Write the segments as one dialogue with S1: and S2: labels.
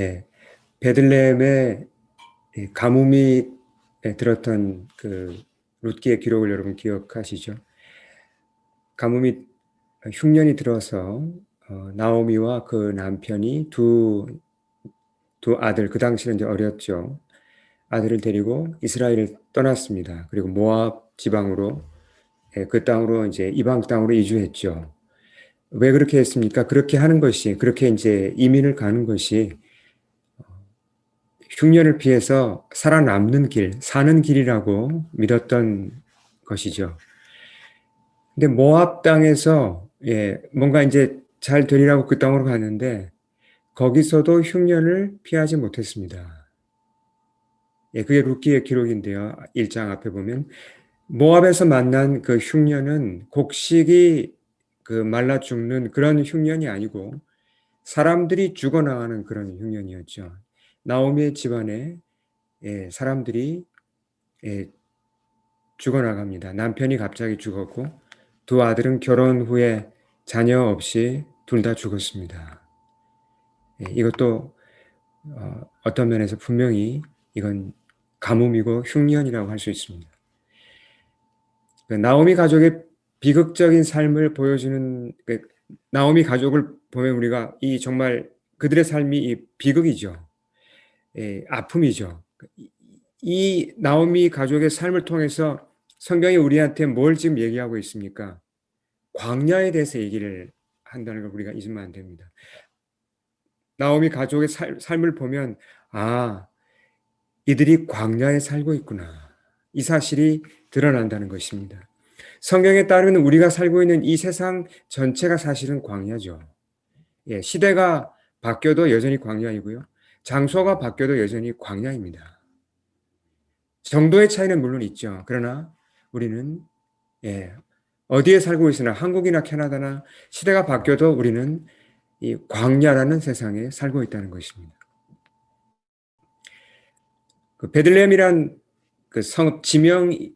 S1: 예, 베들레헴의 가뭄이 들었던 그 룻기의 기록을 여러분 기억하시죠? 가뭄이 흉년이 들어서 나오미와 그 남편이 두 아들, 그 당시는 이제 어렸죠. 아들을 데리고 이스라엘을 떠났습니다. 그리고 모압 지방으로 그 땅으로 이제 이방 땅으로 이주했죠. 왜 그렇게 했습니까? 그렇게 하는 것이 그렇게 이제 이민을 가는 것이 흉년을 피해서 살아남는 길, 사는 길이라고 믿었던 것이죠. 근데 모압 땅에서 뭔가 이제 잘 되리라고 그 땅으로 갔는데 거기서도 흉년을 피하지 못했습니다. 그게 룻기의 기록인데요. 1장 앞에 보면 모압에서 만난 그 흉년은 곡식이 그 말라 죽는 그런 흉년이 아니고 사람들이 죽어나가는 그런 흉년이었죠. 나오미의 집안에 사람들이 죽어나갑니다. 남편이 갑자기 죽었고 두 아들은 결혼 후에 자녀 없이 둘 다 죽었습니다. 이것도 어떤 면에서 분명히 이건 가뭄이고 흉년이라고 할 수 있습니다. 나오미 가족의 비극적인 삶을 보여주는 나오미 가족을 보면 우리가 이 정말 그들의 삶이 이 비극이죠. 아픔이죠. 이 나오미 가족의 삶을 통해서 성경이 우리한테 뭘 지금 얘기하고 있습니까? 광야에 대해서 얘기를 한다는 걸 우리가 잊으면 안 됩니다. 나오미 가족의 삶을 보면 이들이 광야에 살고 있구나. 이 사실이 드러난다는 것입니다. 성경에 따르면 우리가 살고 있는 이 세상 전체가 사실은 광야죠. 시대가 바뀌어도 여전히 광야이고요. 장소가 바뀌어도 여전히 광야입니다. 정도의 차이는 물론 있죠. 그러나 우리는 어디에 살고 있으나 한국이나 캐나다나 시대가 바뀌어도 우리는 이 광야라는 세상에 살고 있다는 것입니다. 그 베들레헴이란 그 성읍 지명이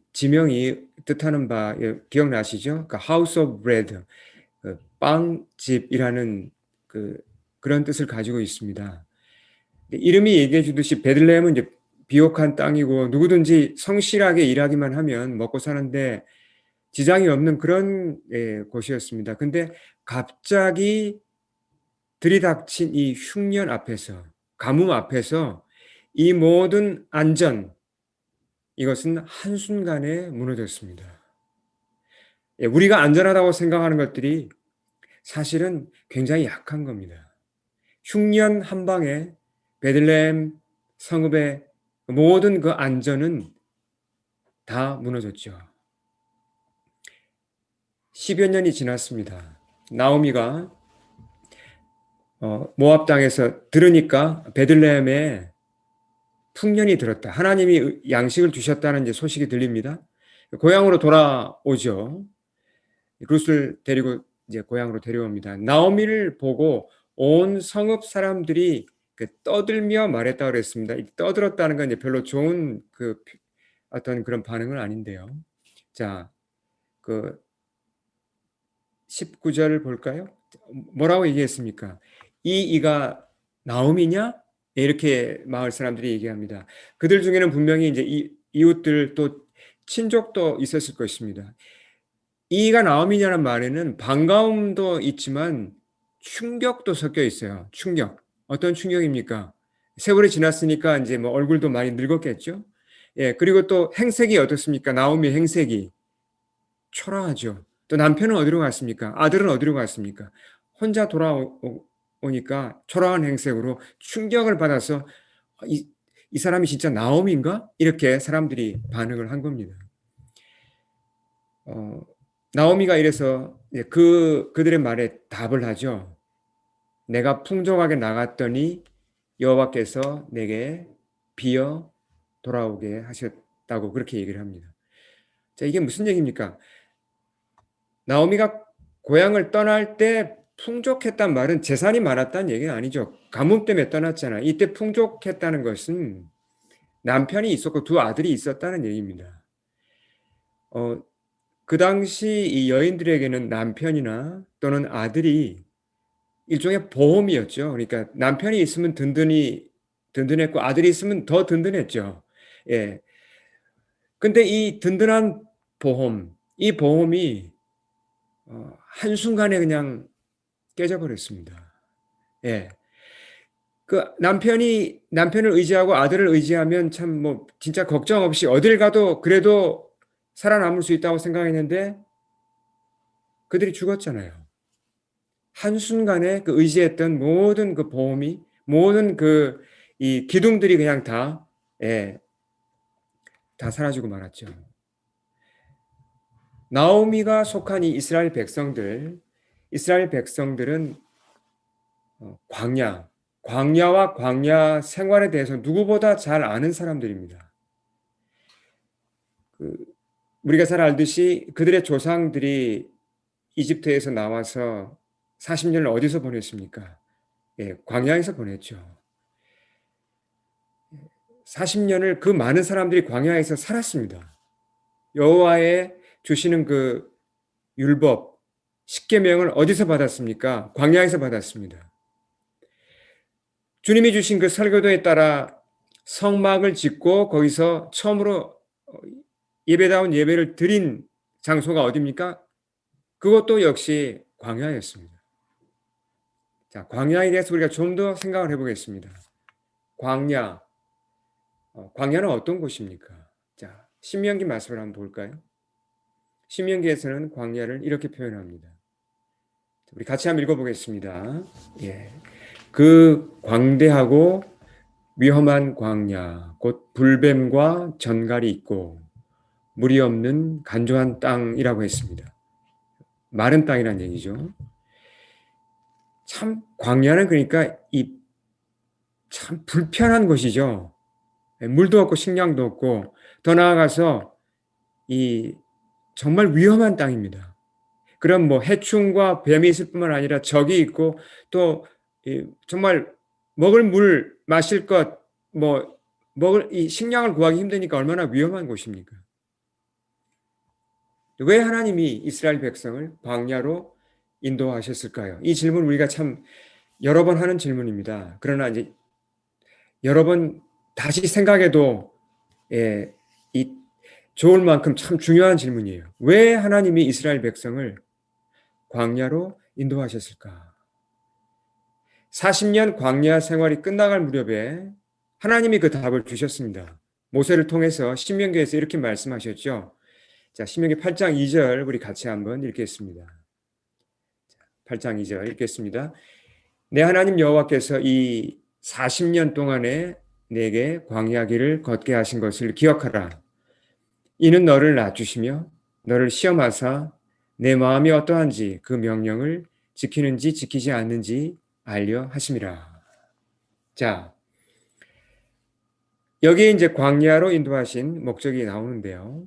S1: 뜻하는 바 기억나시죠? 그 House of Bread, 그 빵집이라는 그런 뜻을 가지고 있습니다. 이름이 얘기해 주듯이 베들레헴은 이제 비옥한 땅이고 누구든지 성실하게 일하기만 하면 먹고 사는데 지장이 없는 그런 곳이었습니다. 근데 갑자기 들이닥친 이 흉년 앞에서, 가뭄 앞에서 이 모든 안전, 이것은 한순간에 무너졌습니다. 우리가 안전하다고 생각하는 것들이 사실은 굉장히 약한 겁니다. 흉년 한 방에 베들레헴 성읍의 모든 그 안전은 다 무너졌죠. 10여 년이 지났습니다. 나오미가 모압 땅에서 들으니까 베들레헴에 풍년이 들었다. 하나님이 양식을 주셨다는 이제 소식이 들립니다. 고향으로 돌아오죠. 룻을 데리고 이제 고향으로 데려옵니다. 나오미를 보고 온 성읍 사람들이 떠들며 말했다 그랬습니다. 떠들었다는 건 이제 별로 좋은 어떤 그런 반응은 아닌데요. 자, 그 19절 볼까요? 뭐라고 얘기했습니까? 이가 나오미냐? 이렇게 마을 사람들이 얘기합니다. 그들 중에는 분명히 이제 이웃들 또 친족도 있었을 것입니다. 이가 나오미냐는 말에는 반가움도 있지만 충격도 섞여 있어요. 충격. 어떤 충격입니까? 세월이 지났으니까 이제 뭐 얼굴도 많이 늙었겠죠? 그리고 또 행색이 어떻습니까? 나오미 행색이 초라하죠. 또 남편은 어디로 갔습니까? 아들은 어디로 갔습니까? 혼자 돌아오니까 초라한 행색으로 충격을 받아서 이 사람이 진짜 나오미인가? 이렇게 사람들이 반응을 한 겁니다. 나오미가 이래서 그들의 말에 답을 하죠. 내가 풍족하게 나갔더니 여호와께서 내게 비어 돌아오게 하셨다고 그렇게 얘기를 합니다. 자, 이게 무슨 얘기입니까? 나오미가 고향을 떠날 때 풍족했단 말은 재산이 많았다는 얘기는 아니죠. 가뭄 때문에 떠났잖아. 이때 풍족했다는 것은 남편이 있었고 두 아들이 있었다는 얘기입니다. 그 당시 이 여인들에게는 남편이나 또는 아들이 일종의 보험이었죠. 그러니까 남편이 있으면 든든했고 아들이 있으면 더 든든했죠. 예. 근데 이 든든한 이 보험이 한순간에 그냥 깨져버렸습니다. 예. 그 남편을 의지하고 아들을 의지하면 참 뭐 진짜 걱정 없이 어딜 가도 그래도 살아남을 수 있다고 생각했는데 그들이 죽었잖아요. 한순간에 그 의지했던 모든 그 보험이 모든 그 이 기둥들이 그냥 다 예, 다 사라지고 말았죠. 나오미가 속한 이 이스라엘 백성들은 광야와 광야 생활에 대해서 누구보다 잘 아는 사람들입니다. 그 우리가 잘 알듯이 그들의 조상들이 이집트에서 나와서 40년을 어디서 보냈습니까? 예, 광야에서 보냈죠. 40년을 그 많은 사람들이 광야에서 살았습니다. 여호와의 주시는 그 율법, 십계명을 어디서 받았습니까? 광야에서 받았습니다. 주님이 주신 그 설교도에 따라 성막을 짓고 거기서 처음으로 예배다운 예배를 드린 장소가 어디입니까? 그것도 역시 광야였습니다. 자, 광야에 대해서 우리가 좀 더 생각을 해보겠습니다. 광야, 광야는 어떤 곳입니까? 자, 신명기 말씀을 한번 볼까요? 신명기에서는 광야를 이렇게 표현합니다. 우리 같이 한번 읽어보겠습니다. 예. 그 광대하고 위험한 광야, 곧 불뱀과 전갈이 있고 물이 없는 간조한 땅이라고 했습니다. 마른 땅이란 얘기죠. 참 광야는 그러니까 이 참 불편한 곳이죠. 물도 없고 식량도 없고 더 나아가서 이 정말 위험한 땅입니다. 그럼 뭐 해충과 뱀이 있을 뿐만 아니라 적이 있고 또 정말 먹을 물, 마실 것, 뭐 먹을 이 식량을 구하기 힘드니까 얼마나 위험한 곳입니까? 왜 하나님이 이스라엘 백성을 광야로 인도하셨을까요? 이 질문 우리가 참 여러 번 하는 질문입니다. 그러나 이제 여러 번 다시 생각해도 예, 이 좋을 만큼 참 중요한 질문이에요. 왜 하나님이 이스라엘 백성을 광야로 인도하셨을까? 40년 광야 생활이 끝나갈 무렵에 하나님이 그 답을 주셨습니다. 모세를 통해서 신명기에서 이렇게 말씀하셨죠. 자, 신명기 8장 2절 우리 같이 한번 읽겠습니다. 8장 2절 읽겠습니다. 내 하나님 여호와께서 이 40년 동안에 내게 광야 길을 걷게 하신 것을 기억하라. 이는 너를 낮추시며 너를 시험하사 내 마음이 어떠한지 그 명령을 지키는지 지키지 않는지 알려 하심이라. 자, 여기에 이제 광야로 인도하신 목적이 나오는데요.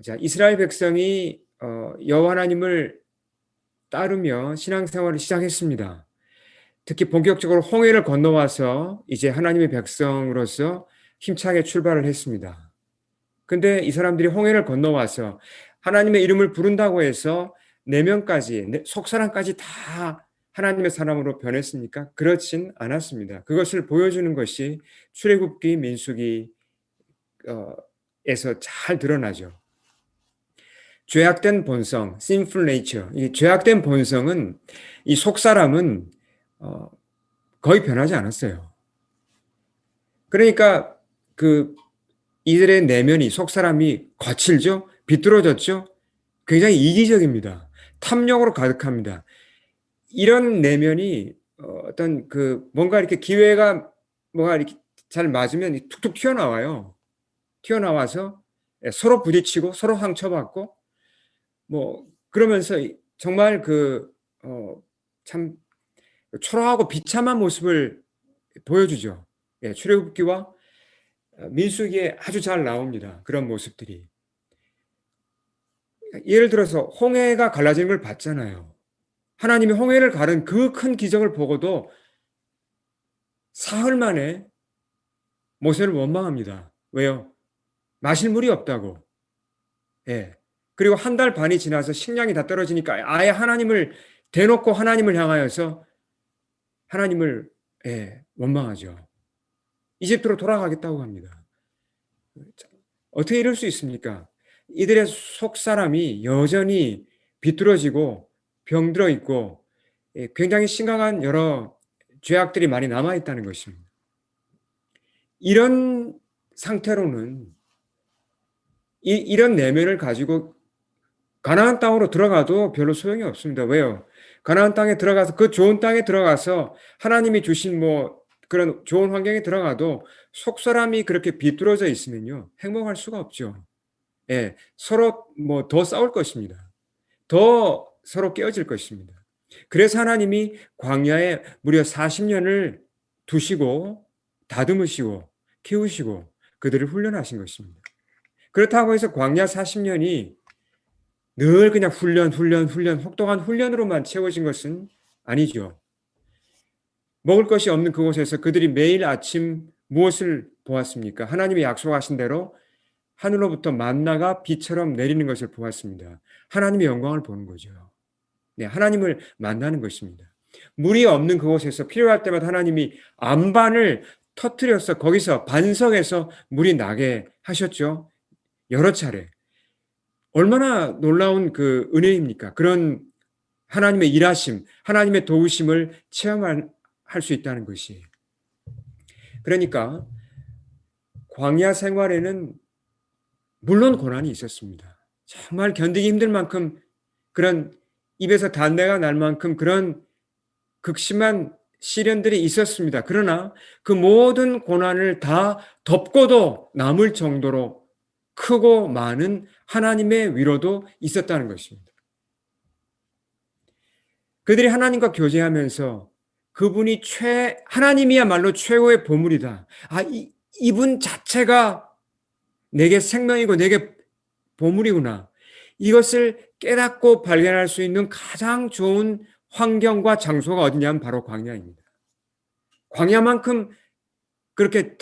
S1: 자, 이스라엘 백성이 여호와 하나님을 따르며 신앙생활을 시작했습니다. 특히 본격적으로 홍해를 건너와서 이제 하나님의 백성으로서 힘차게 출발을 했습니다. 근데 이 사람들이 홍해를 건너와서 하나님의 이름을 부른다고 해서 내면까지, 속사람까지 다 하나님의 사람으로 변했습니까? 그렇진 않았습니다. 그것을 보여주는 것이 출애굽기, 민수기에서 잘 드러나죠. 죄악된 본성, sinful nature. 이 죄악된 본성은 이 속사람은 거의 변하지 않았어요. 그러니까 그 이들의 내면이 속사람이 거칠죠, 비뚤어졌죠, 굉장히 이기적입니다. 탐욕으로 가득합니다. 이런 내면이 어떤 그 뭔가 이렇게 기회가 뭔가 이렇게 잘 맞으면 툭툭 튀어나와요. 튀어나와서 서로 부딪히고 서로 상처받고 뭐 그러면서 정말 참 초라하고 비참한 모습을 보여주죠. 예, 출애굽기와 민수기에 아주 잘 나옵니다. 그런 모습들이. 예를 들어서 홍해가 갈라지는 걸 봤잖아요. 하나님이 홍해를 가른 그 큰 기적을 보고도 사흘 만에 모세를 원망합니다. 왜요? 마실 물이 없다고. 예. 그리고 한 달 반이 지나서 식량이 다 떨어지니까 아예 하나님을 대놓고 하나님을 향하여서 하나님을 원망하죠. 이집트로 돌아가겠다고 합니다. 어떻게 이럴 수 있습니까? 이들의 속 사람이 여전히 비뚤어지고 병들어 있고 굉장히 심각한 여러 죄악들이 많이 남아 있다는 것입니다. 이런 상태로는 이런 내면을 가지고 가나안 땅으로 들어가도 별로 소용이 없습니다. 왜요? 가나안 땅에 들어가서 그 좋은 땅에 들어가서 하나님이 주신 뭐 그런 좋은 환경에 들어가도 속 사람이 그렇게 비뚤어져 있으면요 행복할 수가 없죠. 예, 서로 뭐 더 싸울 것입니다. 더 서로 깨어질 것입니다. 그래서 하나님이 광야에 무려 40년을 두시고 다듬으시고 키우시고 그들을 훈련하신 것입니다. 그렇다고 해서 광야 40년이 늘 그냥 훈련, 혹독한 훈련으로만 채워진 것은 아니죠. 먹을 것이 없는 그곳에서 그들이 매일 아침 무엇을 보았습니까? 하나님이 약속하신 대로 하늘로부터 만나가 비처럼 내리는 것을 보았습니다. 하나님의 영광을 보는 거죠. 네, 하나님을 만나는 것입니다. 물이 없는 그곳에서 필요할 때마다 하나님이 안반을 터뜨려서 거기서 반석에서 물이 나게 하셨죠. 여러 차례. 얼마나 놀라운 그 은혜입니까? 그런 하나님의 일하심, 하나님의 도우심을 체험할 수 있다는 것이. 그러니까 광야 생활에는 물론 고난이 있었습니다. 정말 견디기 힘들 만큼 그런 입에서 단내가 날 만큼 그런 극심한 시련들이 있었습니다. 그러나 그 모든 고난을 다 덮고도 남을 정도로 크고 많은 하나님의 위로도 있었다는 것입니다. 그들이 하나님과 교제하면서 그분이 하나님이야말로 최고의 보물이다. 이분 자체가 내게 생명이고 내게 보물이구나. 이것을 깨닫고 발견할 수 있는 가장 좋은 환경과 장소가 어디냐면 바로 광야입니다. 광야만큼 그렇게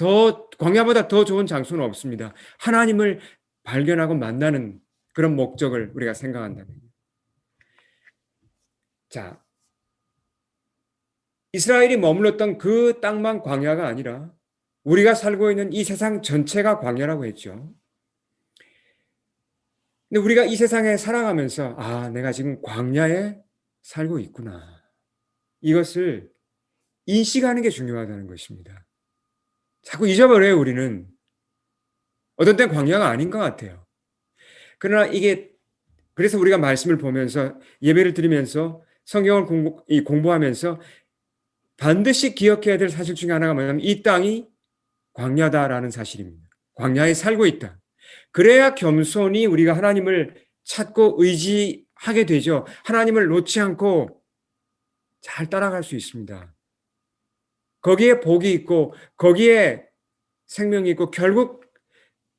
S1: 광야보다 더 좋은 장소는 없습니다. 하나님을 발견하고 만나는 그런 목적을 우리가 생각한다면. 자, 이스라엘이 머물렀던 그 땅만 광야가 아니라 우리가 살고 있는 이 세상 전체가 광야라고 했죠. 근데 우리가 이 세상에 살아가면서 내가 지금 광야에 살고 있구나. 이것을 인식하는 게 중요하다는 것입니다. 자꾸 잊어버려요, 우리는. 어떤 땐 광야가 아닌 것 같아요. 그러나 그래서 우리가 말씀을 보면서 예배를 드리면서 성경을 공부하면서 반드시 기억해야 될 사실 중에 하나가 뭐냐면 이 땅이 광야다라는 사실입니다. 광야에 살고 있다. 그래야 겸손히 우리가 하나님을 찾고 의지하게 되죠. 하나님을 놓지 않고 잘 따라갈 수 있습니다. 거기에 복이 있고 거기에 생명이 있고 결국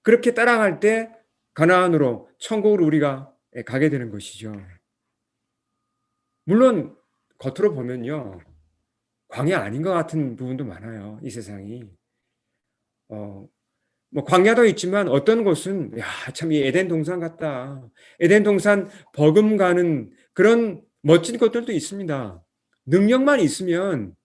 S1: 그렇게 따라갈 때 가나안으로 천국으로 우리가 가게 되는 것이죠. 물론 겉으로 보면요. 광야 아닌 것 같은 부분도 많아요. 이 세상이. 뭐 광야도 있지만 어떤 곳은 참 이 에덴 동산 같다. 에덴 동산 버금가는 그런 멋진 것들도 있습니다. 능력만 있으면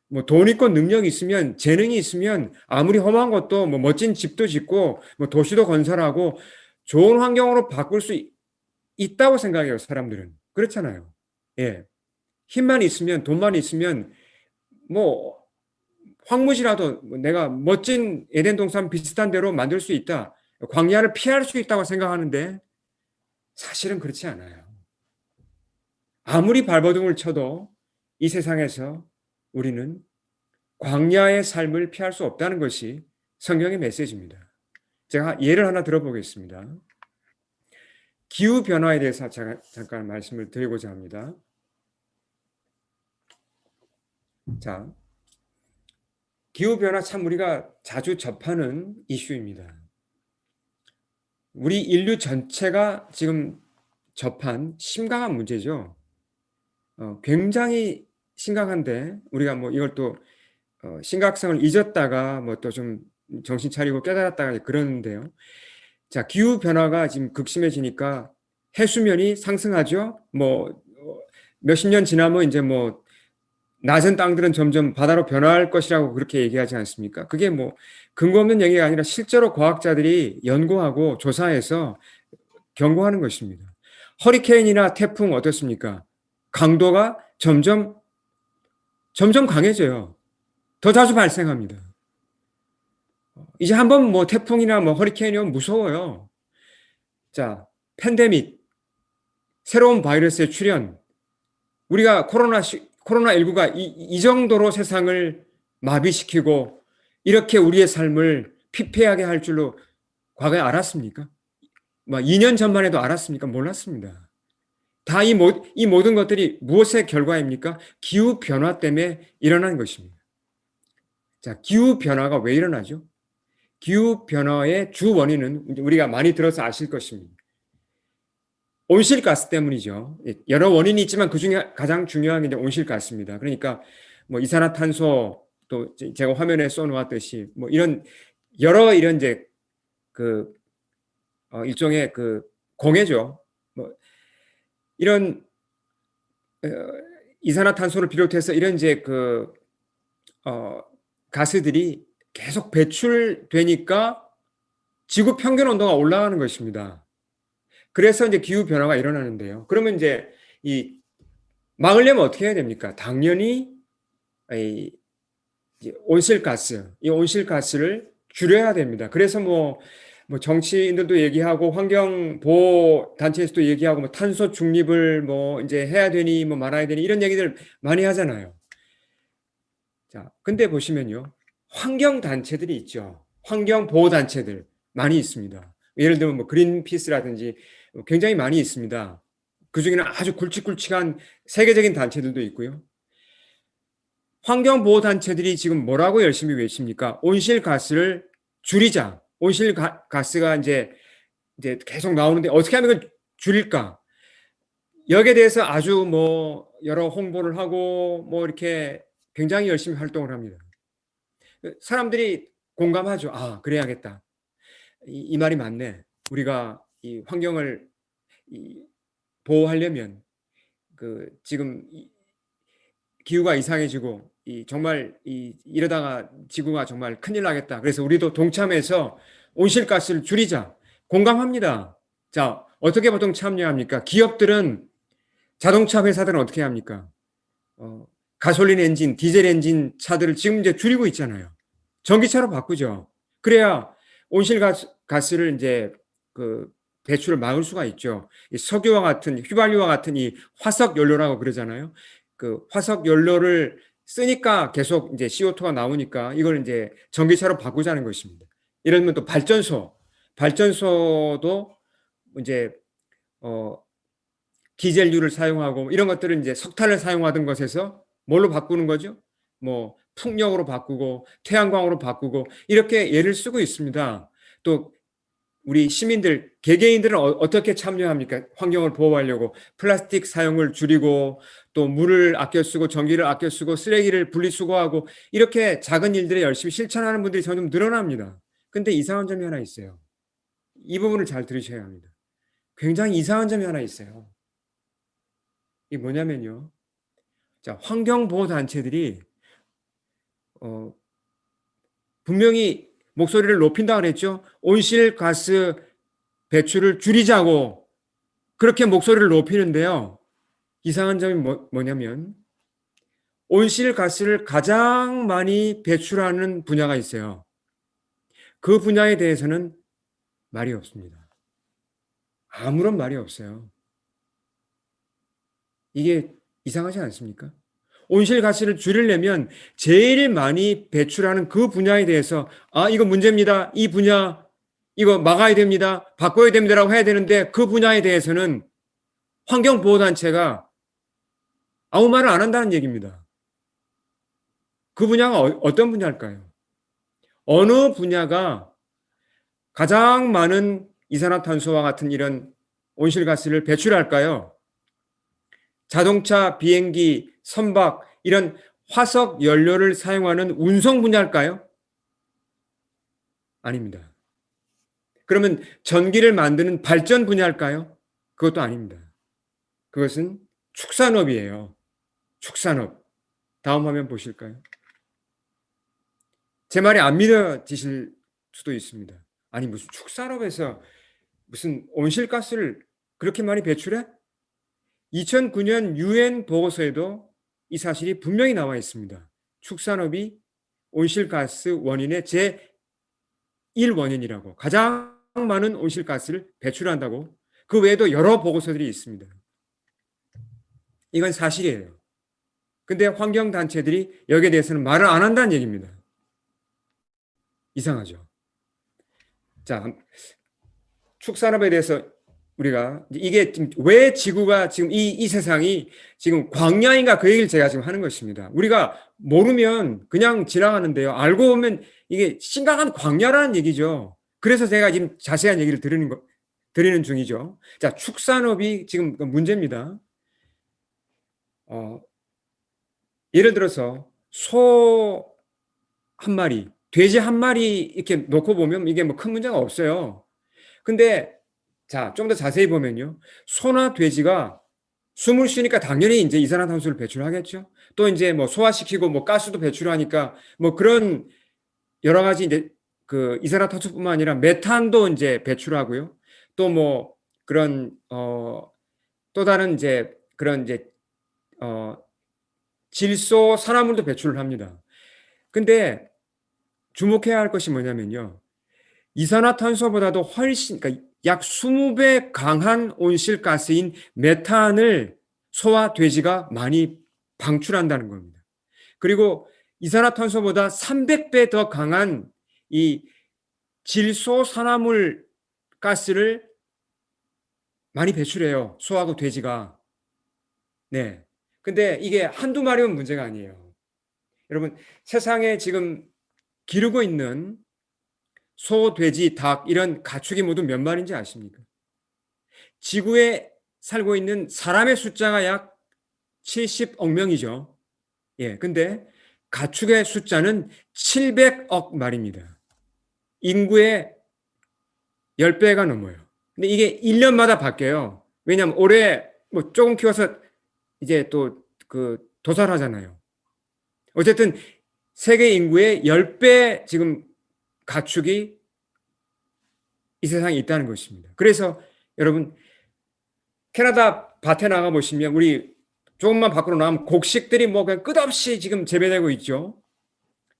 S1: 뭐 돈 있고 능력이 있으면 재능이 있으면 아무리 험한 것도 뭐 멋진 집도 짓고 뭐 도시도 건설하고 좋은 환경으로 바꿀 수 있다고 생각해요, 사람들은. 그렇잖아요. 예. 힘만 있으면 돈만 있으면 뭐 황무지라도 내가 멋진 에덴 동산 비슷한 데로 만들 수 있다. 광야를 피할 수 있다고 생각하는데 사실은 그렇지 않아요. 아무리 발버둥을 쳐도 이 세상에서 우리는 광야의 삶을 피할 수 없다는 것이 성경의 메시지입니다. 제가 예를 하나 들어보겠습니다. 기후변화에 대해서 잠깐 말씀을 드리고자 합니다. 자, 기후변화 참 우리가 자주 접하는 이슈입니다. 우리 인류 전체가 지금 접한 심각한 문제죠. 굉장히 심각한데 우리가 뭐 이걸 또 심각성을 잊었다가 뭐 또 좀 정신 차리고 깨달았다가 그러는데요. 자, 기후 변화가 지금 극심해지니까 해수면이 상승하죠. 뭐 몇십 년 지나면 이제 뭐 낮은 땅들은 점점 바다로 변화할 것이라고 그렇게 얘기하지 않습니까? 그게 뭐 근거 없는 얘기가 아니라 실제로 과학자들이 연구하고 조사해서 경고하는 것입니다. 허리케인이나 태풍 어떻습니까? 강도가 점점 강해져요. 더 자주 발생합니다. 이제 한번 뭐 태풍이나 뭐 허리케인이 오면 무서워요. 자, 팬데믹, 새로운 바이러스의 출현. 우리가 코로나19가 이 정도로 세상을 마비시키고 이렇게 우리의 삶을 피폐하게 할 줄로 과거에 알았습니까? 뭐 2년 전만 해도 알았습니까? 몰랐습니다. 다 이 모든 것들이 무엇의 결과입니까? 기후 변화 때문에 일어난 것입니다. 자, 기후 변화가 왜 일어나죠? 기후 변화의 주 원인은 우리가 많이 들어서 아실 것입니다. 온실가스 때문이죠. 여러 원인이 있지만 그 중에 가장 중요한 게 이제 온실가스입니다. 그러니까 뭐 이산화탄소, 또 제가 화면에 써놓았듯이 뭐 이런 여러 이런 이제 그 일종의 그 공해죠. 뭐 이런 이산화탄소를 비롯해서 이런 이제 그 가스들이 계속 배출되니까 지구 평균 온도가 올라가는 것입니다. 그래서 이제 기후 변화가 일어나는데요. 그러면 이제 이 막으려면 어떻게 해야 됩니까? 당연히 이 온실가스를 줄여야 됩니다. 그래서 뭐 정치인들도 얘기하고 환경 보호 단체에서도 얘기하고 뭐 탄소 중립을 뭐 이제 해야 되니 뭐 말아야 되니 이런 얘기들 많이 하잖아요. 자, 근데 보시면요. 환경 단체들이 있죠. 환경 보호 단체들 많이 있습니다. 예를 들면 뭐 그린피스라든지 굉장히 많이 있습니다. 그중에는 아주 굵직굵직한 세계적인 단체들도 있고요. 환경 보호 단체들이 지금 뭐라고 열심히 외칩니까? 온실가스를 줄이자. 온실가스가 이제 계속 나오는데 어떻게 하면 그걸 줄일까? 여기에 대해서 아주 뭐 여러 홍보를 하고 뭐 이렇게 굉장히 열심히 활동을 합니다. 사람들이 공감하죠. 아, 그래야겠다. 이 말이 맞네. 우리가 이 환경을 보호하려면 그 지금 기후가 이상해지고 정말 이러다가 지구가 정말 큰일 나겠다. 그래서 우리도 동참해서 온실가스를 줄이자. 공감합니다. 자, 어떻게 보통 참여합니까? 기업들은 자동차 회사들은 어떻게 합니까? 가솔린 엔진, 디젤 엔진 차들을 지금 이제 줄이고 있잖아요. 전기차로 바꾸죠. 그래야 온실가스를 이제 그 배출을 막을 수가 있죠. 석유와 같은 휘발유와 같은 이 화석 연료라고 그러잖아요. 그 화석 연료를 쓰니까 계속 이제 CO2가 나오니까 이걸 이제 전기차로 바꾸자는 것입니다. 예를 들면 또 발전소도 이제 디젤유를 사용하고 이런 것들은 이제 석탄을 사용하던 것에서 뭘로 바꾸는 거죠? 뭐 풍력으로 바꾸고 태양광으로 바꾸고 이렇게 예를 쓰고 있습니다. 또 우리 시민들, 개개인들은 어떻게 참여합니까? 환경을 보호하려고 플라스틱 사용을 줄이고 또 물을 아껴 쓰고 전기를 아껴 쓰고 쓰레기를 분리수거하고 이렇게 작은 일들을 열심히 실천하는 분들이 점점 늘어납니다. 근데 이상한 점이 하나 있어요. 이 부분을 잘 들으셔야 합니다. 굉장히 이상한 점이 하나 있어요. 이게 뭐냐면요. 자, 환경보호단체들이 분명히 목소리를 높인다 그랬죠. 온실가스 배출을 줄이자고 그렇게 목소리를 높이는데요. 이상한 점이 뭐냐면 온실가스를 가장 많이 배출하는 분야가 있어요. 그 분야에 대해서는 말이 없습니다. 아무런 말이 없어요. 이게 이상하지 않습니까? 온실가스를 줄이려면 제일 많이 배출하는 그 분야에 대해서 이거 문제입니다. 이 분야 이거 막아야 됩니다. 바꿔야 됩니다라고 해야 되는데 그 분야에 대해서는 환경보호단체가 아무 말을 안 한다는 얘기입니다. 그 분야가 어떤 분야일까요? 어느 분야가 가장 많은 이산화탄소와 같은 이런 온실가스를 배출할까요? 자동차, 비행기, 선박 이런 화석 연료를 사용하는 운송 분야일까요? 아닙니다. 그러면 전기를 만드는 발전 분야일까요? 그것도 아닙니다. 그것은 축산업이에요. 축산업. 다음 화면 보실까요? 제 말이 안 믿어지실 수도 있습니다. 아니 무슨 축산업에서 무슨 온실가스를 그렇게 많이 배출해? 2009년 유엔 보고서에도 이 사실이 분명히 나와 있습니다. 축산업이 온실가스 원인의 제1원인이라고. 가장 많은 온실가스를 배출한다고. 그 외에도 여러 보고서들이 있습니다. 이건 사실이에요. 근데 환경단체들이 여기에 대해서는 말을 안 한다는 얘기입니다. 이상하죠. 자, 축산업에 대해서 우리가 이게 지금 왜 지구가 지금 이 세상이 지금 광야인가 그 얘기를 제가 지금 하는 것입니다. 우리가 모르면 그냥 지나가는데요. 알고 보면 이게 심각한 광야라는 얘기죠. 그래서 제가 지금 자세한 얘기를 드리는 중이죠. 자, 축산업이 지금 문제입니다. 예를 들어서 소 한 마리, 돼지 한 마리 이렇게 놓고 보면 이게 뭐 큰 문제가 없어요. 근데 자, 좀 더 자세히 보면요. 소나 돼지가 숨을 쉬니까 당연히 이제 이산화탄소를 배출하겠죠. 또 이제 뭐 소화시키고 뭐 가스도 배출하니까 뭐 그런 여러 가지 이제 그 이산화탄소뿐만 아니라 메탄도 이제 배출하고요. 또 뭐 그런 또 다른 이제 그런 이제 어 질소 산화물도 배출을 합니다. 근데 주목해야 할 것이 뭐냐면요. 이산화탄소보다도 훨씬 그러니까 약 20배 강한 온실가스인 메탄을 소와 돼지가 많이 방출한다는 겁니다. 그리고 이산화탄소보다 300배 더 강한 이 질소 산화물 가스를 많이 배출해요. 소하고 돼지가. 네. 근데 이게 한두 마리면 문제가 아니에요. 여러분, 세상에 지금 기르고 있는 소, 돼지, 닭 이런 가축이 모두 몇 마리인지 아십니까? 지구에 살고 있는 사람의 숫자가 약 70억 명이죠. 예, 근데 가축의 숫자는 700억 마리입니다. 인구의 10배가 넘어요. 근데 이게 1년마다 바뀌어요. 왜냐하면 올해 뭐 조금 키워서 이제 또 그 도살하잖아요. 어쨌든 세계 인구의 10배 지금 가축이 이 세상에 있다는 것입니다. 그래서 여러분 캐나다 밭에 나가 보시면 우리 조금만 밖으로 나가면 곡식들이 뭐 그냥 끝없이 지금 재배되고 있죠.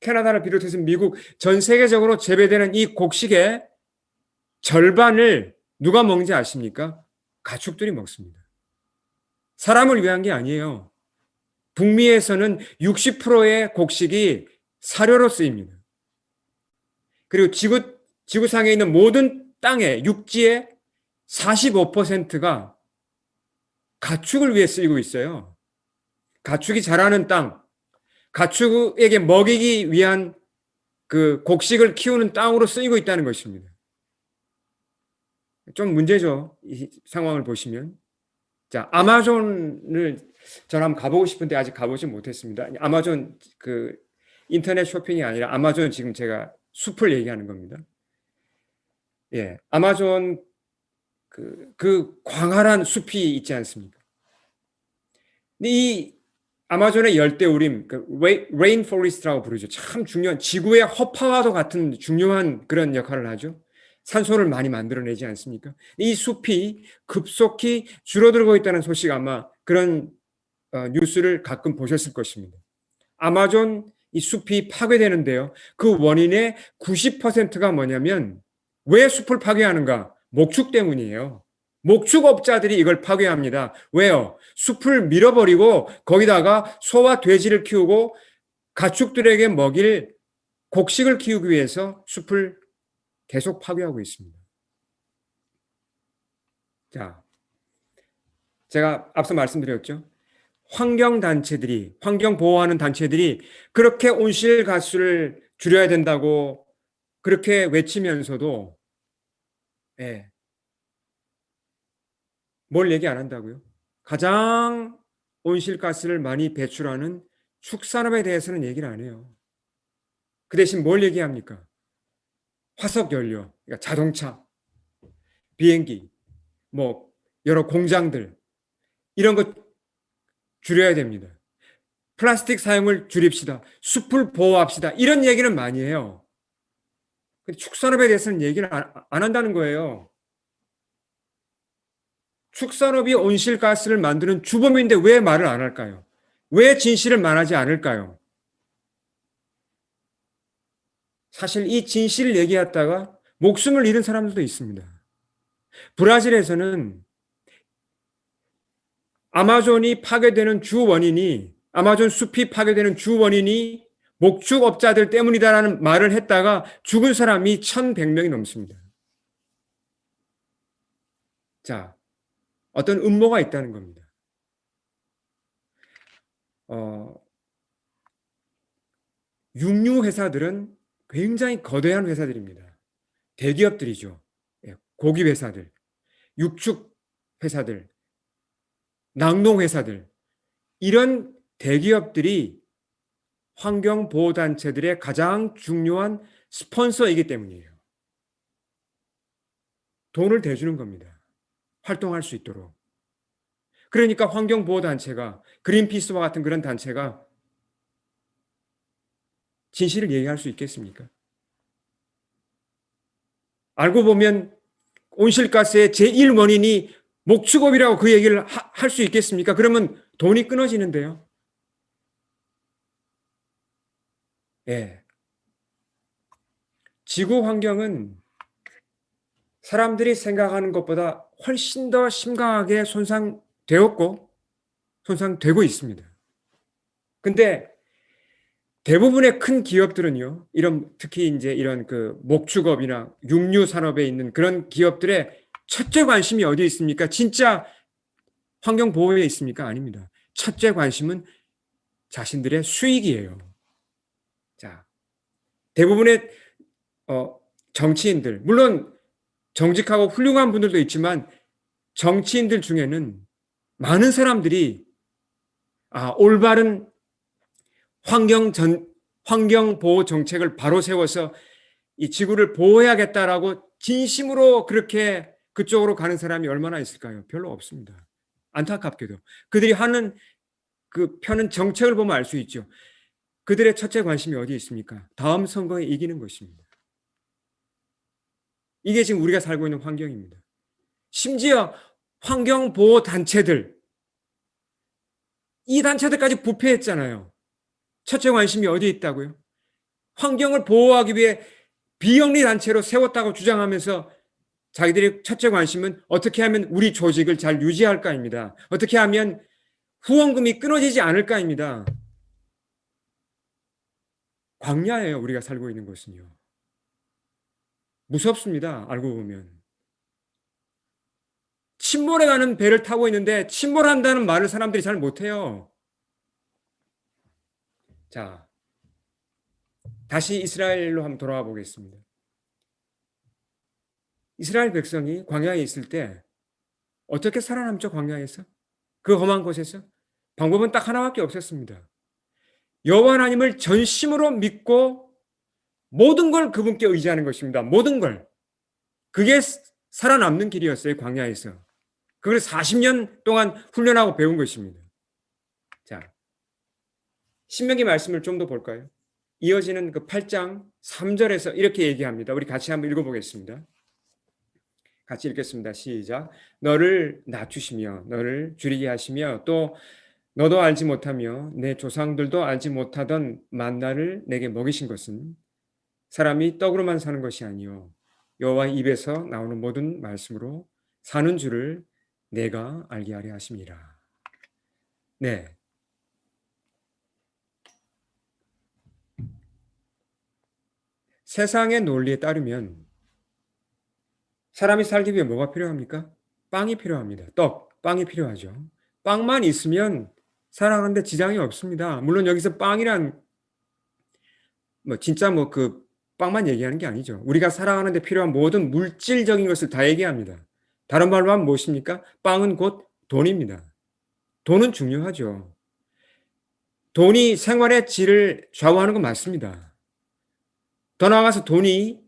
S1: 캐나다를 비롯해서 미국 전 세계적으로 재배되는 이 곡식의 절반을 누가 먹는지 아십니까? 가축들이 먹습니다. 사람을 위한 게 아니에요. 북미에서는 60%의 곡식이 사료로 쓰입니다. 그리고 지구상에 있는 모든 땅에 육지의 45%가 가축을 위해 쓰이고 있어요. 가축이 자라는 땅, 가축에게 먹이기 위한 그 곡식을 키우는 땅으로 쓰이고 있다는 것입니다. 좀 문제죠. 이 상황을 보시면. 자, 아마존을 저는 한번 가보고 싶은데 아직 가보지 못했습니다. 아마존 그 인터넷 쇼핑이 아니라 아마존 지금 제가 숲을 얘기하는 겁니다. 예, 아마존 그 광활한 숲이 있지 않습니까? 근데 이 아마존의 열대우림, 그 레인포레스트라고 부르죠. 참 중요한 지구의 허파와도 같은 중요한 그런 역할을 하죠. 산소를 많이 만들어내지 않습니까? 이 숲이 급속히 줄어들고 있다는 소식 아마 그런 뉴스를 가끔 보셨을 것입니다. 아마존 이 숲이 파괴되는데요. 그 원인의 90%가 뭐냐면 왜 숲을 파괴하는가? 목축 때문이에요. 목축업자들이 이걸 파괴합니다. 왜요? 숲을 밀어버리고 거기다가 소와 돼지를 키우고 가축들에게 먹일 곡식을 키우기 위해서 숲을 계속 파괴하고 있습니다. 자, 제가 앞서 말씀드렸죠. 환경단체들이, 환경 보호하는 단체들이 그렇게 온실가스를 줄여야 된다고 그렇게 외치면서도, 예, 뭘 얘기 안 한다고요? 가장 온실가스를 많이 배출하는 축산업에 대해서는 얘기를 안 해요. 그 대신 뭘 얘기합니까? 화석연료, 그러니까 자동차, 비행기, 뭐 여러 공장들 이런 것 줄여야 됩니다. 플라스틱 사용을 줄입시다. 숲을 보호합시다. 이런 얘기는 많이 해요. 근데 축산업에 대해서는 얘기를 안 한다는 거예요. 축산업이 온실가스를 만드는 주범인데 왜 말을 안 할까요? 왜 진실을 말하지 않을까요? 사실 이 진실을 얘기했다가 목숨을 잃은 사람들도 있습니다. 브라질에서는 아마존이 파괴되는 주 원인이, 아마존 숲이 파괴되는 주 원인이 목축업자들 때문이다라는 말을 했다가 죽은 사람이 1,100명이 넘습니다. 자, 어떤 음모가 있다는 겁니다. 육류 회사들은 굉장히 거대한 회사들입니다. 대기업들이죠. 고기 회사들, 육축 회사들, 낙농 회사들, 이런 대기업들이 환경보호단체들의 가장 중요한 스폰서이기 때문이에요. 돈을 대주는 겁니다. 활동할 수 있도록. 그러니까 환경보호단체가, 그린피스와 같은 그런 단체가 진실을 얘기할 수 있겠습니까? 알고 보면 온실가스의 제1원인이 목축업이라고 그 얘기를 할 수 있겠습니까? 그러면 돈이 끊어지는데요. 예. 지구 환경은 사람들이 생각하는 것보다 훨씬 더 심각하게 손상되었고 손상되고 있습니다. 근데 대부분의 큰 기업들은요, 특히 이제 이런 그 목축업이나 육류 산업에 있는 그런 기업들의 첫째 관심이 어디에 있습니까? 진짜 환경 보호에 있습니까? 아닙니다. 첫째 관심은 자신들의 수익이에요. 자, 대부분의 정치인들, 물론 정직하고 훌륭한 분들도 있지만 정치인들 중에는 많은 사람들이 올바른 환경 보호 정책을 바로 세워서 이 지구를 보호해야겠다라고 진심으로 그렇게 그쪽으로 가는 사람이 얼마나 있을까요? 별로 없습니다. 안타깝게도. 그들이 하는 그 펴는 정책을 보면 알 수 있죠. 그들의 첫째 관심이 어디에 있습니까? 다음 선거에 이기는 것입니다. 이게 지금 우리가 살고 있는 환경입니다. 심지어 환경보호단체들, 이 단체들까지 부패했잖아요. 첫째 관심이 어디에 있다고요? 환경을 보호하기 위해 비영리 단체로 세웠다고 주장하면서 자기들의 첫째 관심은 어떻게 하면 우리 조직을 잘 유지할까입니다. 어떻게 하면 후원금이 끊어지지 않을까입니다. 광야예요, 우리가 살고 있는 곳은요. 무섭습니다, 알고 보면. 침몰해가는 배를 타고 있는데 침몰한다는 말을 사람들이 잘 못해요. 자, 다시 이스라엘로 한번 돌아와 보겠습니다. 이스라엘 백성이 광야에 있을 때 어떻게 살아남죠, 광야에서? 그 험한 곳에서? 방법은 딱 하나밖에 없었습니다. 여호와 하나님을 전심으로 믿고 모든 걸 그분께 의지하는 것입니다. 모든 걸. 그게 살아남는 길이었어요, 광야에서. 그걸 40년 동안 훈련하고 배운 것입니다. 자, 신명기 말씀을 좀 더 볼까요? 이어지는 그 8장 3절에서 이렇게 얘기합니다. 우리 같이 한번 읽어보겠습니다. 같이 읽겠습니다. 시작. 너를 낮추시며 너를 줄이게 하시며 또 너도 알지 못하며 내 조상들도 알지 못하던 만나를 내게 먹이신 것은 사람이 떡으로만 사는 것이 아니요 여호와 입에서 나오는 모든 말씀으로 사는 줄을 내가 알게 하려 하심이라. 네. 세상의 논리에 따르면 사람이 살기 위해 뭐가 필요합니까? 빵이 필요합니다. 빵이 필요하죠. 빵만 있으면 살아가는데 지장이 없습니다. 물론 여기서 빵이란 진짜 그 빵만 얘기하는 게 아니죠. 우리가 살아가는데 필요한 모든 물질적인 것을 다 얘기합니다. 다른 말로 하면 무엇입니까? 빵은 곧 돈입니다. 돈은 중요하죠. 돈이 생활의 질을 좌우하는 건 맞습니다. 더 나아가서 돈이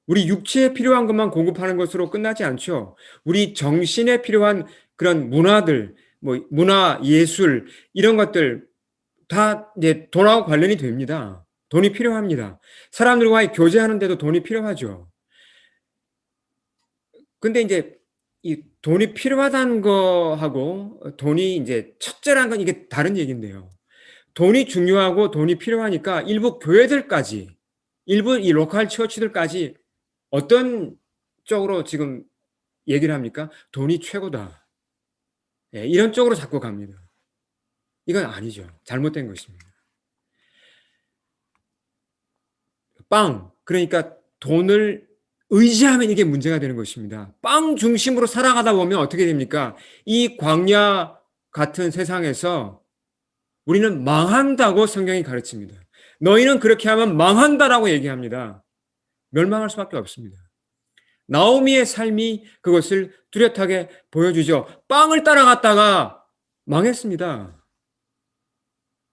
S1: 우리 육체에 필요한 것만 공급하는 것으로 끝나지 않죠. 우리 정신에 필요한 그런 문화들, 문화, 예술 이런 것들 다 이제 돈하고 관련이 됩니다. 돈이 필요합니다. 사람들과의 교제하는데도 돈이 필요하죠. 근데 이제 이 돈이 필요하다는 거하고 돈이 이제 첫째라는 건 이게 다른 얘기인데요. 돈이 중요하고 돈이 필요하니까 일부 교회들까지, 일부 이 로컬 처치들까지 어떤 쪽으로 지금 얘기를 합니까? 돈이 최고다. 예, 이런 쪽으로 자꾸 갑니다. 이건 아니죠. 잘못된 것입니다. 그러니까 돈을 의지하면 이게 문제가 되는 것입니다. 빵 중심으로 살아가다 보면 어떻게 됩니까? 이 광야 같은 세상에서 우리는 망한다고 성경이 가르칩니다. 너희는 그렇게 하면 망한다라고 얘기합니다. 멸망할 수밖에 없습니다. 나오미의 삶이 그것을 뚜렷하게 보여주죠. 빵을 따라갔다가 망했습니다.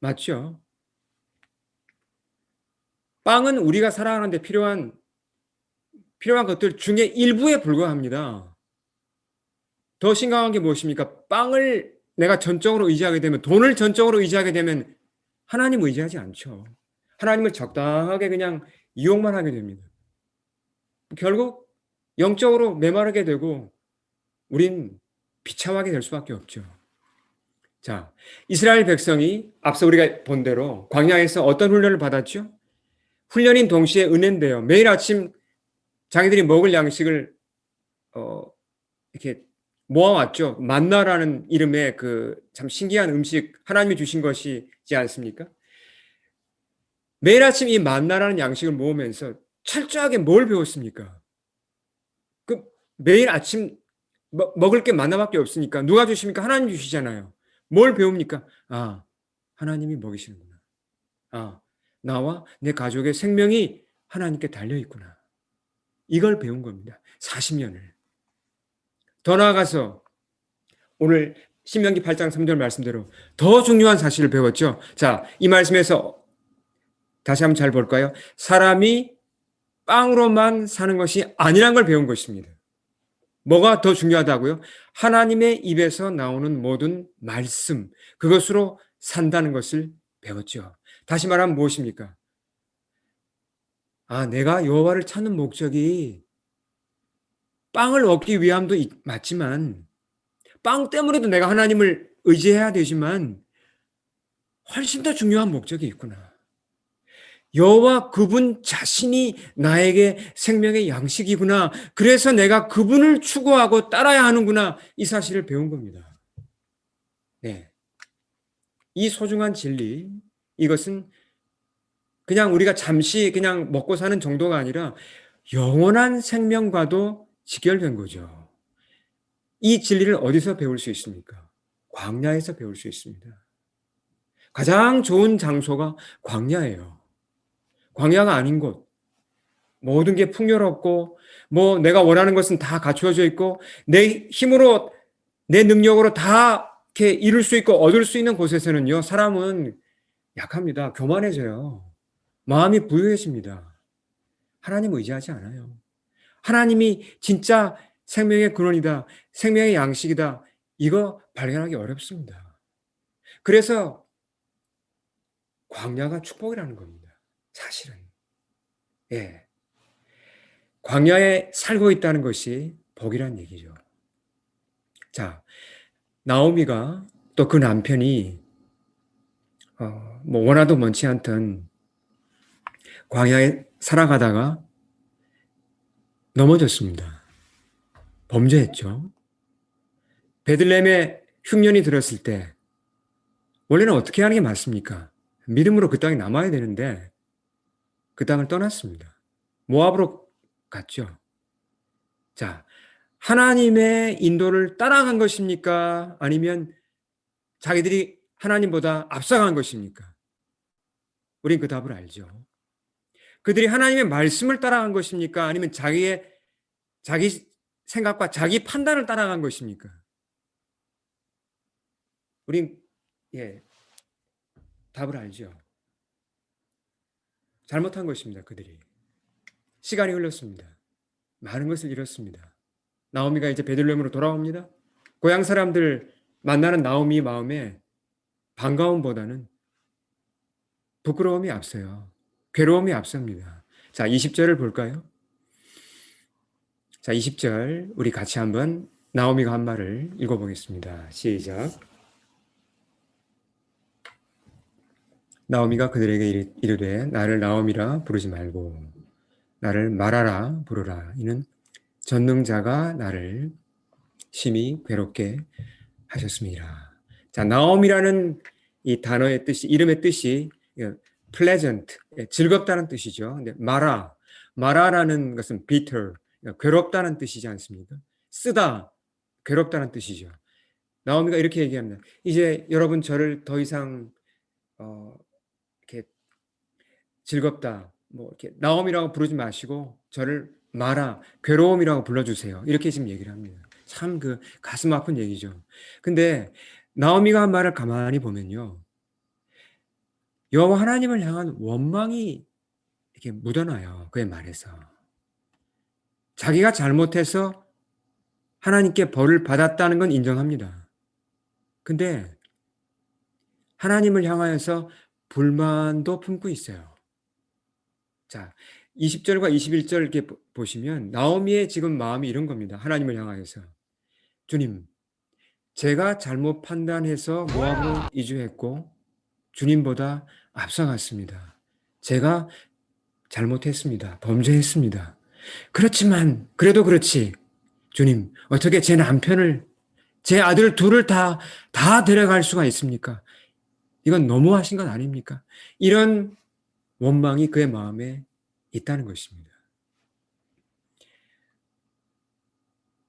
S1: 맞죠? 빵은 우리가 살아가는데 필요한 것들 중에 일부에 불과합니다. 더 심각한 게 무엇입니까? 빵을 내가 전적으로 의지하게 되면, 돈을 전적으로 의지하게 되면 하나님 의지하지 않죠. 하나님을 적당하게 그냥 이용만 하게 됩니다. 결국 영적으로 메마르게 되고 우린 비참하게 될 수밖에 없죠. 자, 이스라엘 백성이 앞서 우리가 본 대로 광야에서 어떤 훈련을 받았죠? 훈련인 동시에 은혜인데요. 매일 아침 자기들이 먹을 양식을 이렇게 모아왔죠. 만나라는 이름의 그 참 신기한 음식 하나님이 주신 것이지 않습니까? 매일 아침 이 만나라는 양식을 모으면서 철저하게 뭘 배웠습니까? 그 매일 아침 먹을 게 만나밖에 없으니까 누가 주십니까? 하나님 주시잖아요. 뭘 배웁니까? 아, 하나님이 먹이시는구나. 아, 나와 내 가족의 생명이 하나님께 달려 있구나. 이걸 배운 겁니다. 40년을. 더 나아가서 오늘 신명기 8장 3절 말씀대로 더 중요한 사실을 배웠죠. 자, 이 말씀에서 다시 한번 잘 볼까요? 사람이 빵으로만 사는 것이 아니란 걸 배운 것입니다. 뭐가 더 중요하다고요? 하나님의 입에서 나오는 모든 말씀, 그것으로 산다는 것을 배웠죠. 다시 말하면 무엇입니까? 아, 내가 여호와를 찾는 목적이 빵을 얻기 위함도 맞지만 빵 때문에도 내가 하나님을 의지해야 되지만 훨씬 더 중요한 목적이 있구나. 여호와 그분 자신이 나에게 생명의 양식이구나. 그래서 내가 그분을 추구하고 따라야 하는구나. 이 사실을 배운 겁니다. 네. 이 소중한 진리, 이것은 그냥 우리가 잠시 그냥 먹고 사는 정도가 아니라 영원한 생명과도 직결된 거죠. 이 진리를 어디서 배울 수 있습니까? 광야에서 배울 수 있습니다. 가장 좋은 장소가 광야예요. 광야가 아닌 곳, 모든 게 풍요롭고 뭐 내가 원하는 것은 다 갖추어져 있고 내 힘으로 내 능력으로 다 이렇게 이룰 수 있고 얻을 수 있는 곳에서는요, 사람은 약합니다. 교만해져요. 마음이 부유해집니다. 하나님 의지하지 않아요. 하나님이 진짜 생명의 근원이다, 생명의 양식이다, 이거 발견하기 어렵습니다. 그래서 광야가 축복이라는 겁니다. 사실은. 예. 광야에 살고 있다는 것이 복이란 얘기죠. 자, 나오미가 또 그 남편이 뭐 원하도 원치 않던 광야에 살아가다가 넘어졌습니다. 범죄했죠. 베들레헴에 흉년이 들었을 때 원래는 어떻게 하는 게 맞습니까? 믿음으로 그 땅에 남아야 되는데 그 땅을 떠났습니다. 모압으로 갔죠. 자, 하나님의 인도를 따라간 것입니까? 아니면 자기들이 하나님보다 앞서간 것입니까? 우린 그 답을 알죠. 그들이 하나님의 말씀을 따라간 것입니까? 아니면 자기 생각과 자기 판단을 따라간 것입니까? 우린 답을 알죠. 잘못한 것입니다. 그들이. 시간이 흘렀습니다. 많은 것을 잃었습니다. 나오미가 이제 베들레헴으로 돌아옵니다. 고향 사람들 만나는 나오미 마음에 반가움보다는 부끄러움이 앞서요. 괴로움이 앞섭니다. 자, 20절을 볼까요? 자, 20절 우리 같이 한번 나오미가 한 말을 읽어보겠습니다. 시작. 나오미가 그들에게 이르되 나를 나오미라 부르지 말고 나를 마라라 부르라. 이는 전능자가 나를 심히 괴롭게 하셨습니다. 자, 나옴이라는 이 단어의 뜻이, 이름의 뜻이 pleasant, 즐겁다는 뜻이죠. 근데 마라라는 것은 bitter, 괴롭다는 뜻이지 않습니까? 쓰다, 괴롭다는 뜻이죠. 나오미가 이렇게 얘기합니다. 이제 여러분 저를 더 이상 이렇게 즐겁다, 뭐 이렇게 나옴이라고 부르지 마시고 저를 마라, 괴로움이라고 불러주세요. 이렇게 지금 얘기를 합니다. 참 그 가슴 아픈 얘기죠. 근데 나오미가 한 말을 가만히 보면요, 여호와 하나님을 향한 원망이 이렇게 묻어나요. 그의 말에서 자기가 잘못해서 하나님께 벌을 받았다는 건 인정합니다. 근데 하나님을 향하여서 불만도 품고 있어요. 자, 20절과 21절 이렇게 보시면 나오미의 지금 마음이 이런 겁니다. 하나님을 향하여서 주님, 제가 잘못 판단해서 모압으로 이주했고 주님보다 앞서갔습니다. 제가 잘못했습니다. 범죄했습니다. 그렇지만 그래도 그렇지. 주님, 어떻게 제 남편을, 제 아들 둘을 다 데려갈 수가 있습니까? 이건 너무하신 건 아닙니까? 이런 원망이 그의 마음에 있다는 것입니다.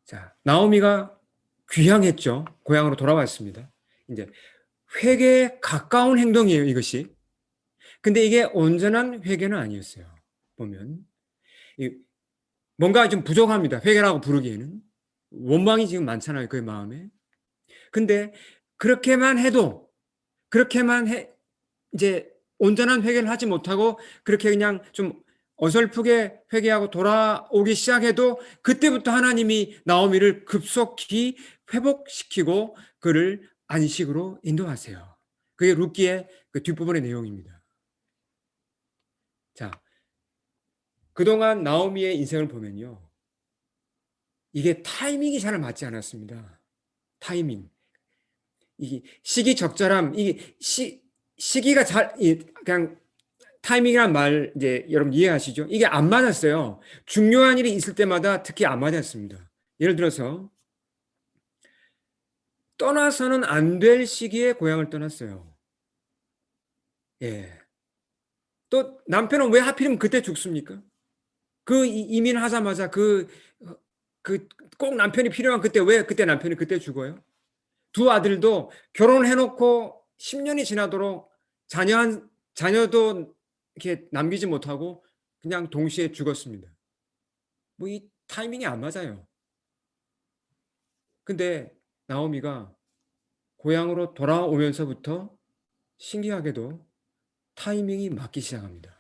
S1: 자, 나오미가 귀향했죠. 고향으로 돌아왔습니다. 이제 회개에 가까운 행동이에요, 이것이. 근데 이게 온전한 회개는 아니었어요. 보면 뭔가 좀 부족합니다. 회개라고 부르기에는 원망이 지금 많잖아요, 그의 마음에. 근데 그렇게만 이제 온전한 회개를 하지 못하고 그렇게 그냥 좀 어설프게 회개하고 돌아오기 시작해도 그때부터 하나님이 나오미를 급속히 회복시키고 그를 안식으로 인도하세요. 그게 룻기의 그 뒷부분의 내용입니다. 자, 그동안 나오미의 인생을 보면요, 이게 타이밍이 잘 맞지 않았습니다. 타이밍. 이 시기적절함, 시기가 그냥 타이밍이란 말 이제 여러분 이해하시죠? 이게 안 맞았어요. 중요한 일이 있을 때마다 특히 안 맞았습니다. 예를 들어서 떠나서는 안 될 시기에 고향을 떠났어요. 예. 또 남편은 왜 하필이면 그때 죽습니까? 그 이민하자마자 꼭 남편이 필요한 그때 왜 그때 남편이 그때 죽어요? 두 아들도 결혼해놓고 10년이 지나도록 자녀도 이렇게 남기지 못하고 그냥 동시에 죽었습니다. 뭐 이 타이밍이 안 맞아요. 근데 나오미가 고향으로 돌아오면서부터 신기하게도 타이밍이 맞기 시작합니다.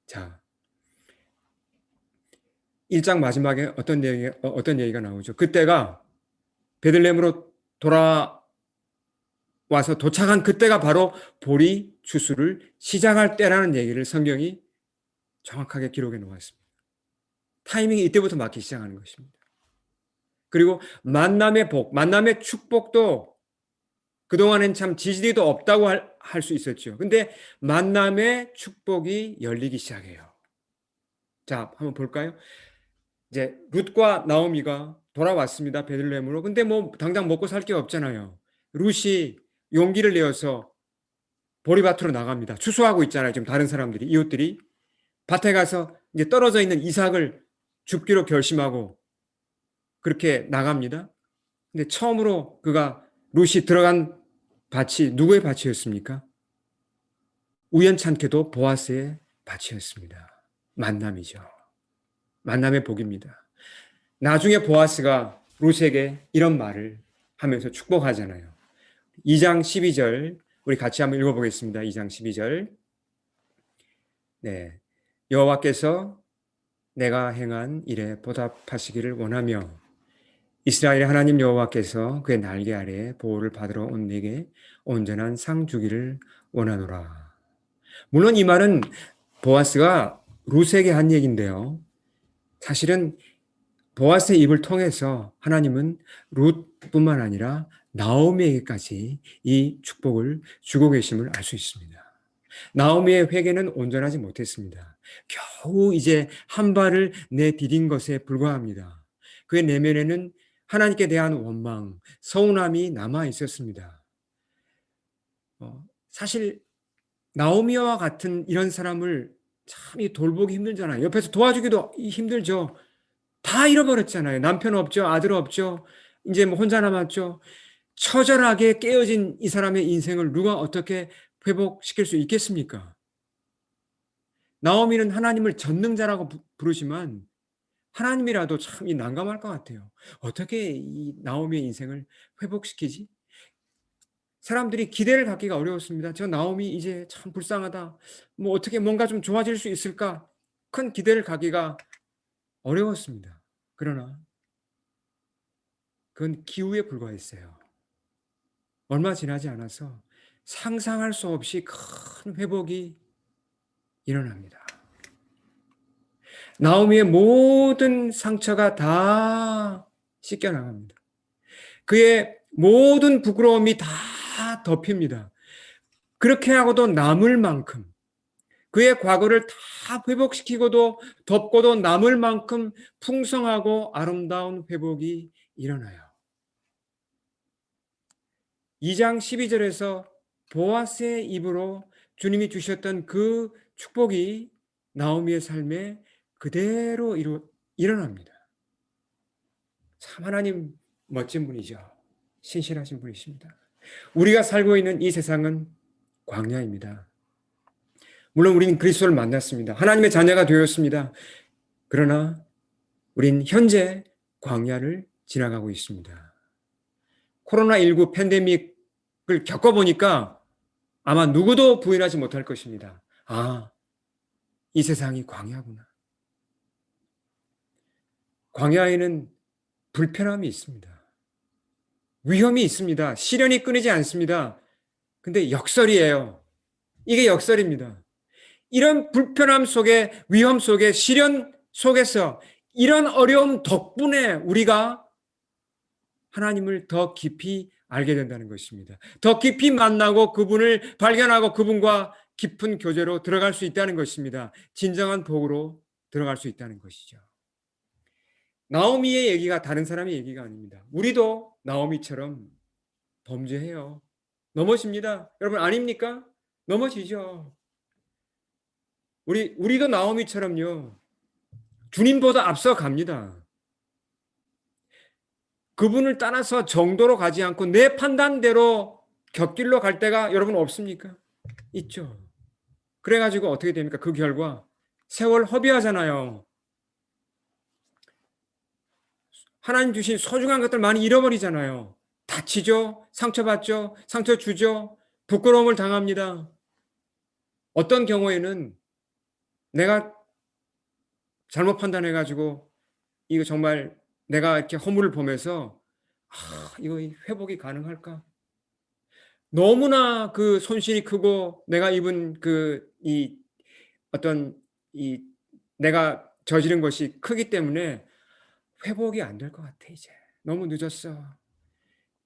S1: 자, 1장 마지막에 어떤 얘기가 나오죠? 그때가 베들레헴으로 돌아와서 도착한 그때가 바로 보리 추수를 시작할 때라는 얘기를 성경이 정확하게 기록해 놓았습니다. 타이밍이 이때부터 맞기 시작하는 것입니다. 그리고 만남의 만남의 축복도 그동안엔 참 지지리도 없다고 할 수 있었죠. 근데 만남의 축복이 열리기 시작해요. 자, 한번 볼까요? 이제 룻과 나오미가 돌아왔습니다. 베들레헴으로. 근데 뭐 당장 먹고 살 게 없잖아요. 룻이 용기를 내어서 보리밭으로 나갑니다. 추수하고 있잖아요. 지금 다른 사람들이, 이웃들이 밭에 가서 이제 떨어져 있는 이삭을 줍기로 결심하고 그렇게 나갑니다. 근데 처음으로 룻이 들어간 밭이 누구의 밭이었습니까? 우연찮게도 보아스의 밭이었습니다. 만남이죠. 만남의 복입니다. 나중에 보아스가 룻에게 이런 말을 하면서 축복하잖아요. 2장 12절 우리 같이 한번 읽어보겠습니다. 2장 12절. 네, 여호와께서 내가 행한 일에 보답하시기를 원하며 이스라엘의 하나님 여호와께서 그의 날개 아래 보호를 받으러 온 내게 온전한 상 주기를 원하노라. 물론 이 말은 보아스가 룻에게 한 얘기인데요. 사실은 보아스의 입을 통해서 하나님은 룻뿐만 아니라 나오미에게까지 이 축복을 주고 계심을 알 수 있습니다. 나오미의 회개는 온전하지 못했습니다. 겨우 이제 한 발을 내디딘 것에 불과합니다. 그의 내면에는 하나님께 대한 원망, 서운함이 남아 있었습니다. 사실 나오미와 같은 이런 사람을 참 돌보기 힘들잖아요. 옆에서 도와주기도 힘들죠. 다 잃어버렸잖아요. 남편 없죠. 아들 없죠. 이제 뭐 혼자 남았죠. 처절하게 깨어진 이 사람의 인생을 누가 어떻게 회복시킬 수 있겠습니까? 나오미는 하나님을 전능자라고 부르지만 하나님이라도 참 난감할 것 같아요. 어떻게 이 나오미의 인생을 회복시키지? 사람들이 기대를 갖기가 어려웠습니다. 저 나오미 이제 참 불쌍하다. 뭐 어떻게 뭔가 좀 좋아질 수 있을까? 큰 기대를 갖기가 어려웠습니다. 그러나 그건 기우에 불과했어요. 얼마 지나지 않아서 상상할 수 없이 큰 회복이 일어납니다. 나오미의 모든 상처가 다 씻겨나갑니다. 그의 모든 부끄러움이 다 덮입니다. 그렇게 하고도 남을 만큼, 그의 과거를 다 회복시키고도 덮고도 남을 만큼 풍성하고 아름다운 회복이 일어나요. 2장 12절에서 보아스의 입으로 주님이 주셨던 그 축복이 나오미의 삶에 그대로 일어납니다. 참 하나님 멋진 분이죠. 신실하신 분이십니다. 우리가 살고 있는 이 세상은 광야입니다. 물론 우리는 그리스도를 만났습니다. 하나님의 자녀가 되었습니다. 그러나 우린 현재 광야를 지나가고 있습니다. 코로나19 팬데믹을 겪어보니까 아마 누구도 부인하지 못할 것입니다. 아, 이 세상이 광야구나. 광야에는 불편함이 있습니다. 위험이 있습니다. 시련이 끊이지 않습니다. 근데 역설이에요. 이게 역설입니다. 이런 불편함 속에, 위험 속에, 시련 속에서 이런 어려움 덕분에 우리가 하나님을 더 깊이 알게 된다는 것입니다. 더 깊이 만나고 그분을 발견하고 그분과 깊은 교제로 들어갈 수 있다는 것입니다. 진정한 복으로 들어갈 수 있다는 것이죠. 나오미의 얘기가 다른 사람의 얘기가 아닙니다. 우리도 나오미처럼 범죄해요. 넘어집니다. 여러분 아닙니까? 넘어지죠. 우리도 나오미처럼요. 주님보다 앞서 갑니다. 그분을 따라서 정도로 가지 않고 내 판단대로 곁길로 갈 때가 여러분 없습니까? 있죠. 그래가지고 어떻게 됩니까? 그 결과 세월 허비하잖아요. 하나님 주신 소중한 것들 많이 잃어버리잖아요. 다치죠. 상처받죠. 상처 주죠. 부끄러움을 당합니다. 어떤 경우에는 내가 잘못 판단해가지고 이거 정말 내가 이렇게 허물을 보면서 이거 회복이 가능할까? 너무나 그 손실이 크고 내가 입은 이 어떤 이 내가 저지른 것이 크기 때문에 회복이 안 될 것 같아 이제. 너무 늦었어.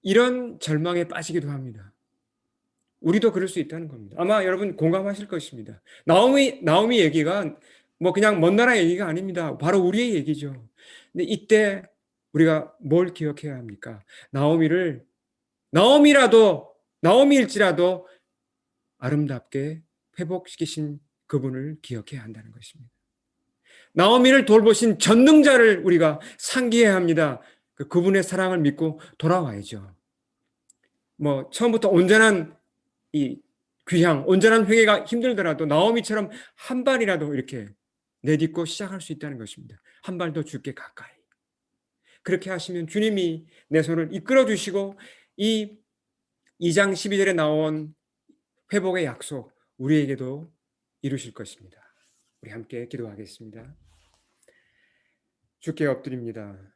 S1: 이런 절망에 빠지기도 합니다. 우리도 그럴 수 있다는 겁니다. 아마 여러분 공감하실 것입니다. 나오미 얘기가 뭐 그냥 먼 나라 얘기가 아닙니다. 바로 우리의 얘기죠. 근데 이때 우리가 뭘 기억해야 합니까? 나오미일지라도 아름답게 회복시키신 그분을 기억해야 한다는 것입니다. 나오미를 돌보신 전능자를 우리가 상기해야 합니다. 그분의 사랑을 믿고 돌아와야죠. 뭐 처음부터 온전한 이 귀향, 온전한 회개가 힘들더라도 나오미처럼 한 발이라도 이렇게 내딛고 시작할 수 있다는 것입니다. 한 발 더 주께 가까이. 그렇게 하시면 주님이 내 손을 이끌어 주시고 이 2장 12절에 나온 회복의 약속 우리에게도 이루실 것입니다. 우리 함께 기도하겠습니다. 주께 엎드립니다.